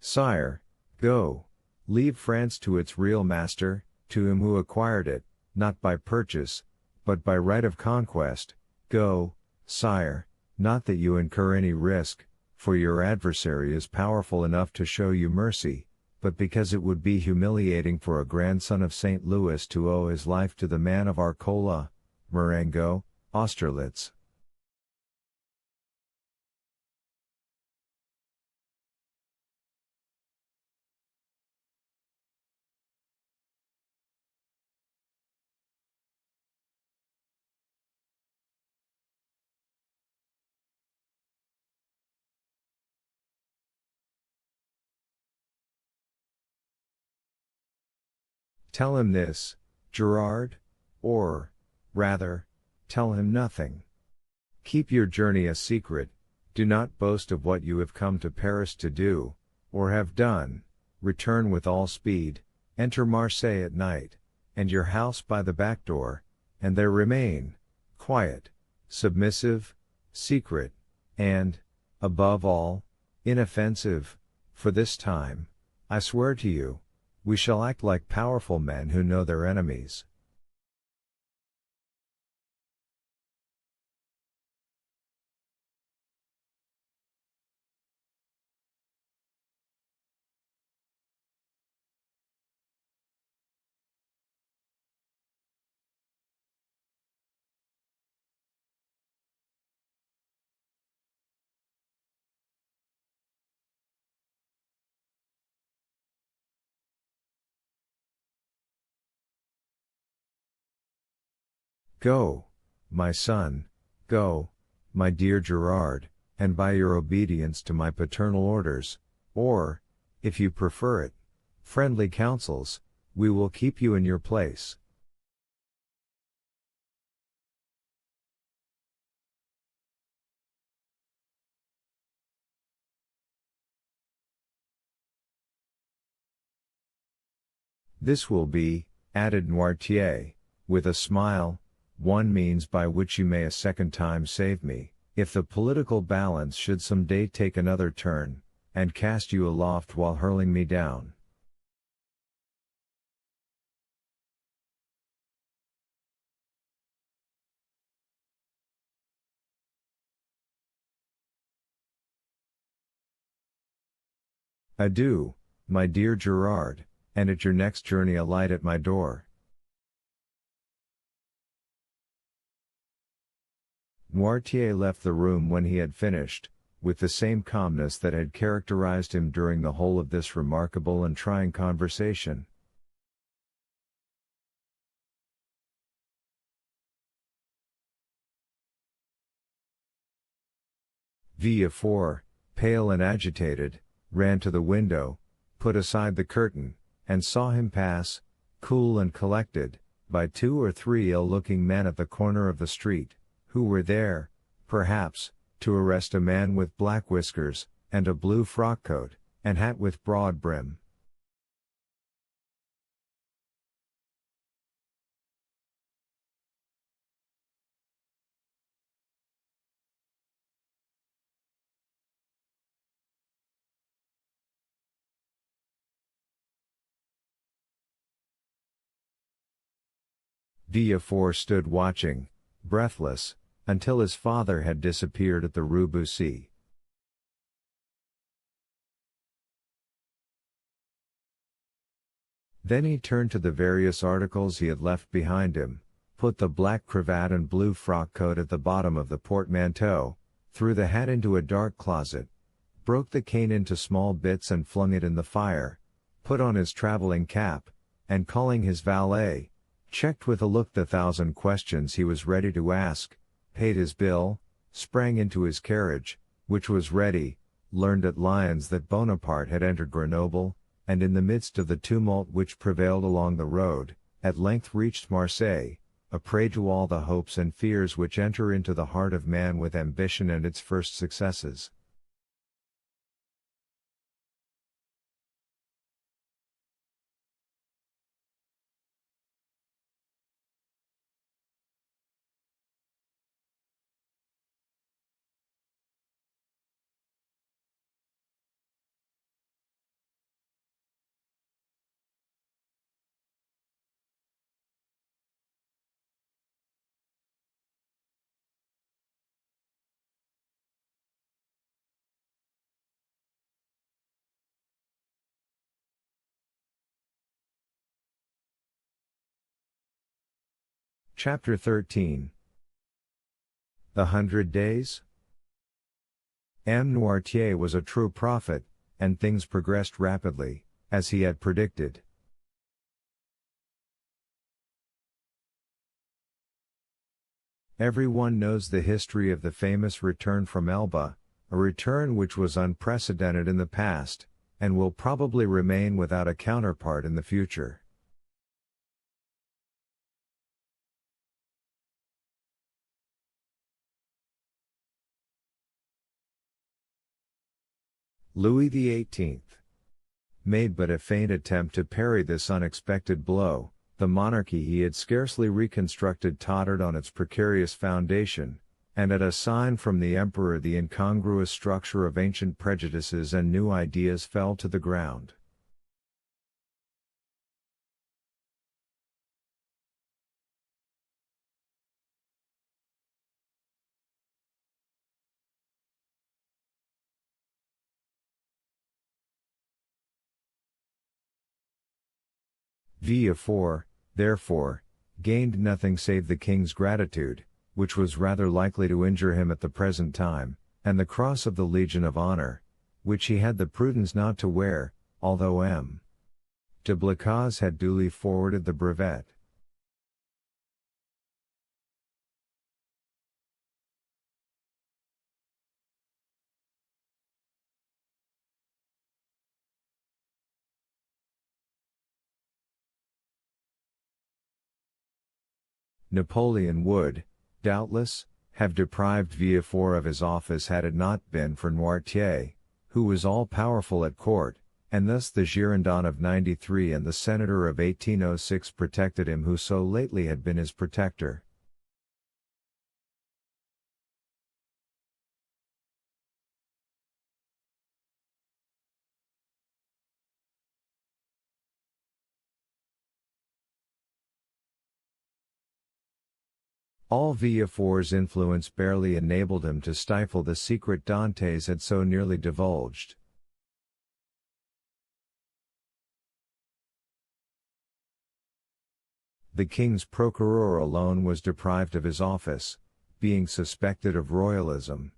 Sire, go. Leave France to its real master, to him who acquired it, not by purchase, but by right of conquest. Go, sire, not that you incur any risk, for your adversary is powerful enough to show you mercy, but because it would be humiliating for a grandson of St. Louis to owe his life to the man of Arcola, Marengo, Austerlitz. Tell him this, Gerard, or, rather, tell him nothing. Keep your journey a secret, do not boast of what you have come to Paris to do, or have done, return with all speed, enter Marseille at night, and your house by the back door, and there remain, quiet, submissive, secret, and, above all, inoffensive, for this time, I swear to you. We shall act like powerful men who know their enemies. Go, my son, go, my dear Gerard, and by your obedience to my paternal orders, or, if you prefer it, friendly counsels, we will keep you in your place. This will be, added Noirtier, with a smile, one means by which you may a second time save me, if the political balance should some day take another turn, and cast you aloft while hurling me down. Adieu, my dear Gerard, and at your next journey alight at my door. Noirtier left the room when he had finished, with the same calmness that had characterized him during the whole of this remarkable and trying conversation. Villefort, pale and agitated, ran to the window, put aside the curtain, and saw him pass, cool and collected, by 2 or 3 ill-looking men at the corner of the street, who were there, perhaps, to arrest a man with black whiskers, and a blue frock-coat, and hat with broad brim. Villefort stood watching, breathless, until his father had disappeared at the Rue Bussy. Then he turned to the various articles he had left behind him, put the black cravat and blue frock coat at the bottom of the portmanteau, threw the hat into a dark closet, broke the cane into small bits and flung it in the fire, put on his traveling cap, and calling his valet, checked with a look the 1,000 questions he was ready to ask, paid his bill, sprang into his carriage, which was ready, learned at Lyons that Bonaparte had entered Grenoble, and in the midst of the tumult which prevailed along the road, at length reached Marseille, a prey to all the hopes and fears which enter into the heart of man with ambition and its first successes. Chapter 13. The 100 Days? M. Noirtier was a true prophet, and things progressed rapidly, as he had predicted. Everyone knows the history of the famous return from Elba, a return which was unprecedented in the past, and will probably remain without a counterpart in the future. Louis XVIII made but a faint attempt to parry this unexpected blow. The monarchy he had scarcely reconstructed tottered on its precarious foundation, and at a sign from the emperor the incongruous structure of ancient prejudices and new ideas fell to the ground. Villefort, therefore, gained nothing save the king's gratitude, which was rather likely to injure him at the present time, and the cross of the Legion of Honor, which he had the prudence not to wear, although M. de Blacas had duly forwarded the brevet. Napoleon would, doubtless, have deprived Villefort of his office had it not been for Noirtier, who was all-powerful at court, and thus the Girondin of '93 and the Senator of 1806 protected him who so lately had been his protector. All Villefort's influence barely enabled him to stifle the secret Dantes had so nearly divulged. The king's procureur alone was deprived of his office, being suspected of royalism.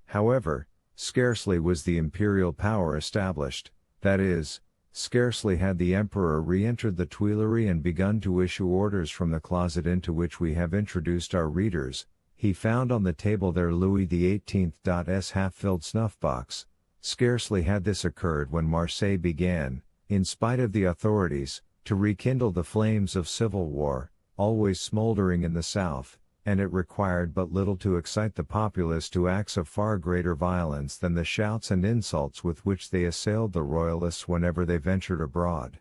However, scarcely was the imperial power established, that is, scarcely had the emperor re-entered the Tuileries and begun to issue orders from the closet into which we have introduced our readers, he found on the table their Louis XVIII's half-filled snuff-box. Scarcely had this occurred when Marseille began, in spite of the authorities, to rekindle the flames of civil war, always smoldering in the south, and it required but little to excite the populace to acts of far greater violence than the shouts and insults with which they assailed the royalists whenever they ventured abroad.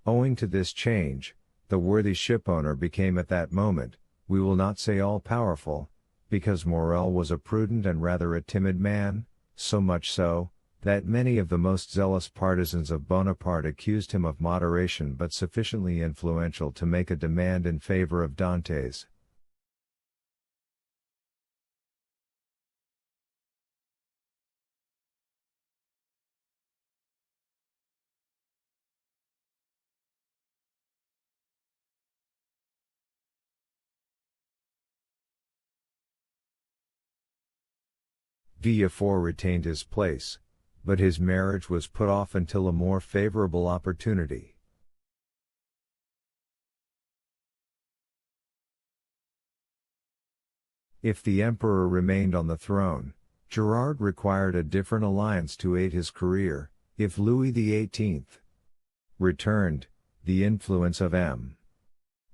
Owing to this change, the worthy shipowner became at that moment, we will not say all-powerful, because Morel was a prudent and rather a timid man, so much so, that many of the most zealous partisans of Bonaparte accused him of moderation but sufficiently influential to make a demand in favor of Dantes. Villefort retained his place, but his marriage was put off until a more favorable opportunity. If the emperor remained on the throne, Gerard required a different alliance to aid his career. If Louis XVIII returned, the influence of M.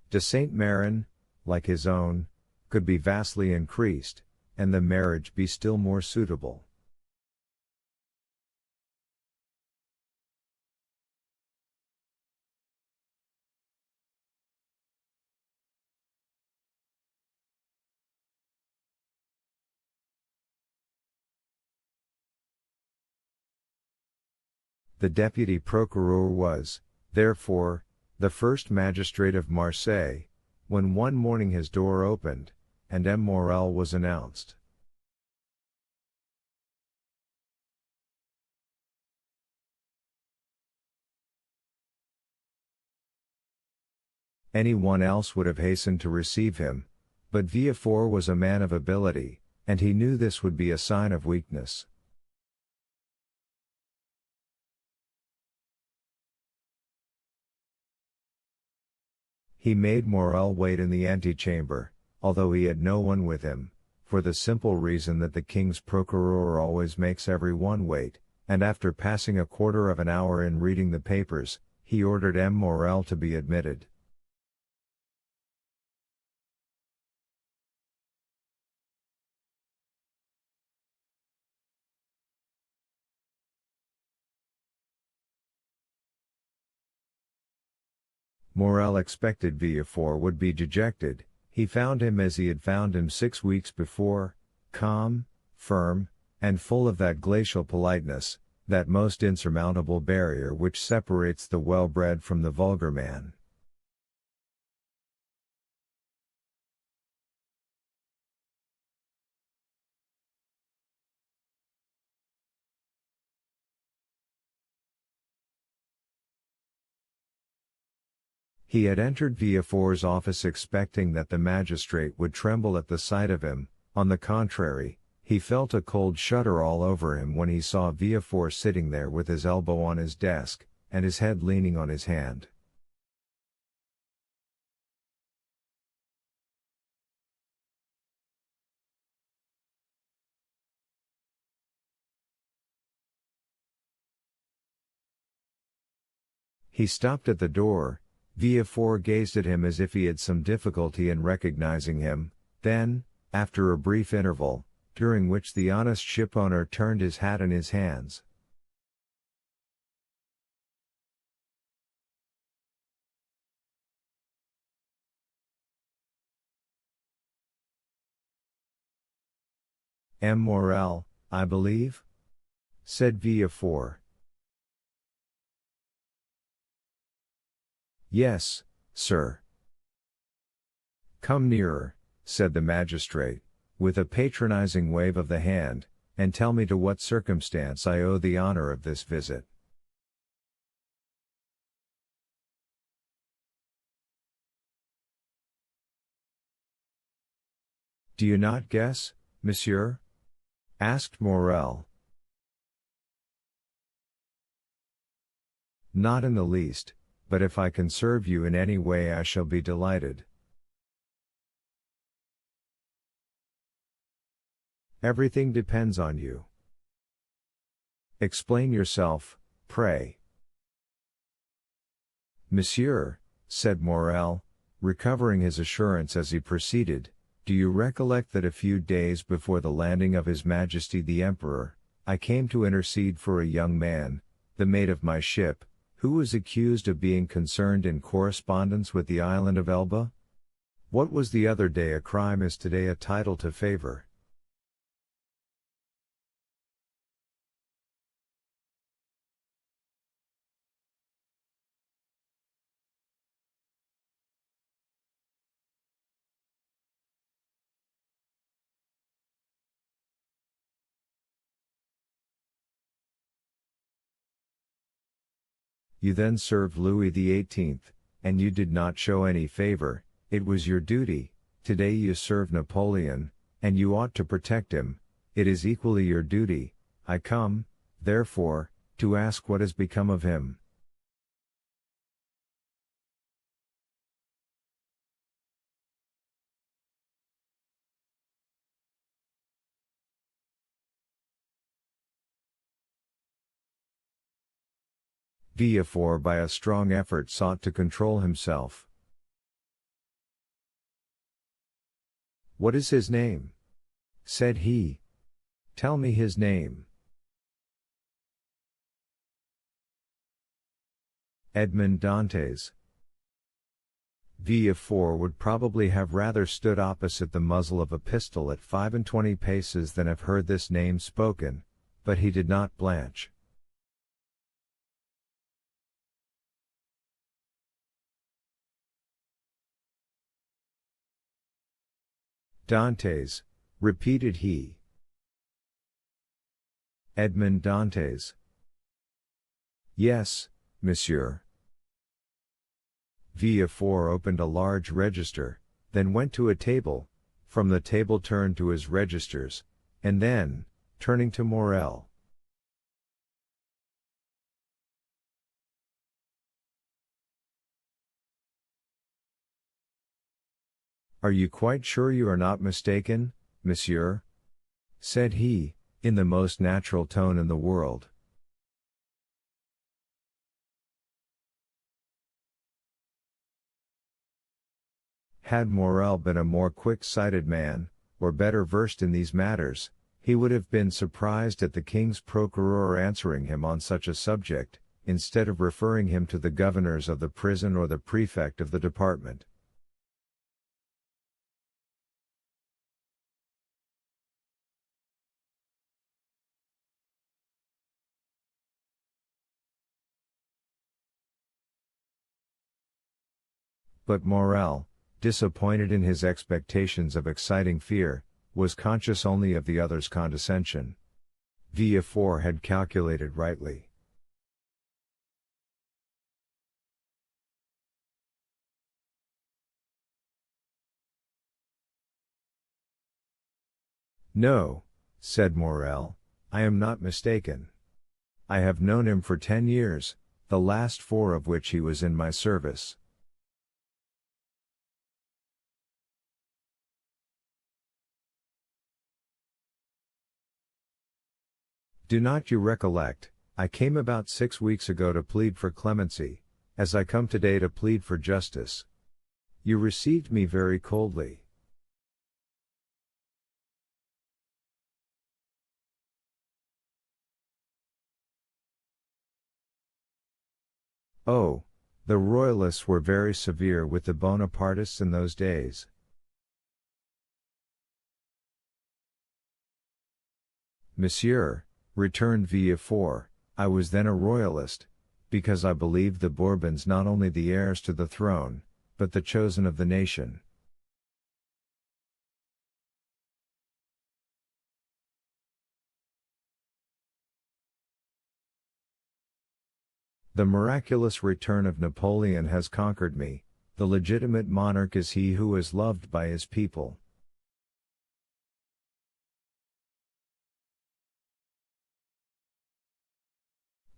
de Saint-Méran, like his own, could be vastly increased, and the marriage be still more suitable. The deputy procureur was, therefore, the first magistrate of Marseille, when one morning his door opened, and M. Morel was announced. Anyone else would have hastened to receive him, but Villefort was a man of ability, and he knew this would be a sign of weakness. He made Morel wait in the antechamber, although he had no one with him, for the simple reason that the king's procureur always makes every one wait, and after passing a quarter of an hour in reading the papers, he ordered M. Morel to be admitted. Morel expected Villefort would be dejected. He found him as he had found him 6 weeks before, calm, firm, and full of that glacial politeness, that most insurmountable barrier which separates the well-bred from the vulgar man. He had entered Villefort's office expecting that the magistrate would tremble at the sight of him. On the contrary, he felt a cold shudder all over him when he saw Villefort sitting there with his elbow on his desk, and his head leaning on his hand. He stopped at the door. Villefort gazed at him as if he had some difficulty in recognizing him, then, after a brief interval, during which the honest shipowner turned his hat in his hands, M. Morel, I believe? Said Villefort. Yes, sir. Come nearer, said the magistrate, with a patronizing wave of the hand, and tell me to what circumstance I owe the honor of this visit. Do you not guess, monsieur? Asked Morel. Not in the least, but if I can serve you in any way I shall be delighted. Everything depends on you. Explain yourself, pray. Monsieur, said Morel, recovering his assurance as he proceeded, do you recollect that a few days before the landing of His Majesty the Emperor, I came to intercede for a young man, the mate of my ship, who was accused of being concerned in correspondence with the island of Elba? What was the other day a crime is today a title to favor. You then served Louis XVIII, and you did not show any favor. It was your duty. Today you serve Napoleon, and you ought to protect him. It is equally your duty. I come, therefore, to ask what has become of him. Villefort by a strong effort sought to control himself. What is his name? said he. Tell me his name. Edmond Dantes. Villefort would probably have rather stood opposite the muzzle of a pistol at 25 paces than have heard this name spoken, but he did not blanch. Dantes, repeated he. Edmond Dantes. Yes, monsieur. Villefort opened a large register, then went to a table, from the table turned to his registers, and then, turning to Morel. Are you quite sure you are not mistaken, monsieur? Said he, in the most natural tone in the world. Had Morel been a more quick-sighted man, or better versed in these matters, he would have been surprised at the king's procureur answering him on such a subject, instead of referring him to the governors of the prison or the prefect of the department. But Morel, disappointed in his expectations of exciting fear, was conscious only of the other's condescension. Villefort had calculated rightly. No, said Morel, I am not mistaken. I have known him for 10 years, the last 4 of which he was in my service. Do not you recollect, I came about 6 weeks ago to plead for clemency, as I come today to plead for justice. You received me very coldly. Oh, the royalists were very severe with the Bonapartists in those days. Monsieur, returned Villefort, I was then a royalist, because I believed the Bourbons not only the heirs to the throne, but the chosen of the nation. The miraculous return of Napoleon has conquered me, the legitimate monarch is he who is loved by his people.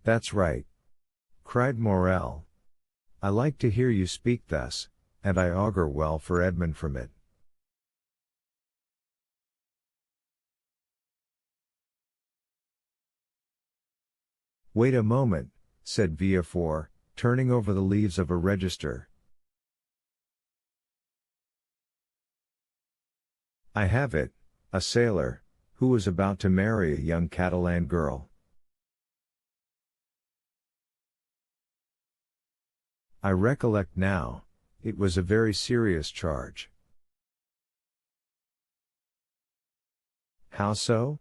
That's right, cried Morel. I like to hear you speak thus, and I augur well for Edmond from it. Wait a moment, said Villefort, turning over the leaves of a register. I have it, a sailor, who was about to marry a young Catalan girl. I recollect now, it was a very serious charge. How so?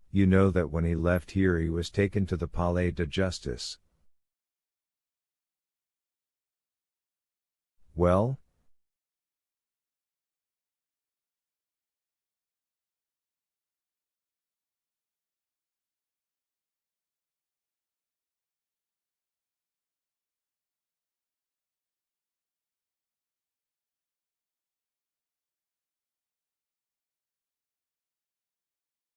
You know that when he left here he was taken to the Palais de Justice. Well,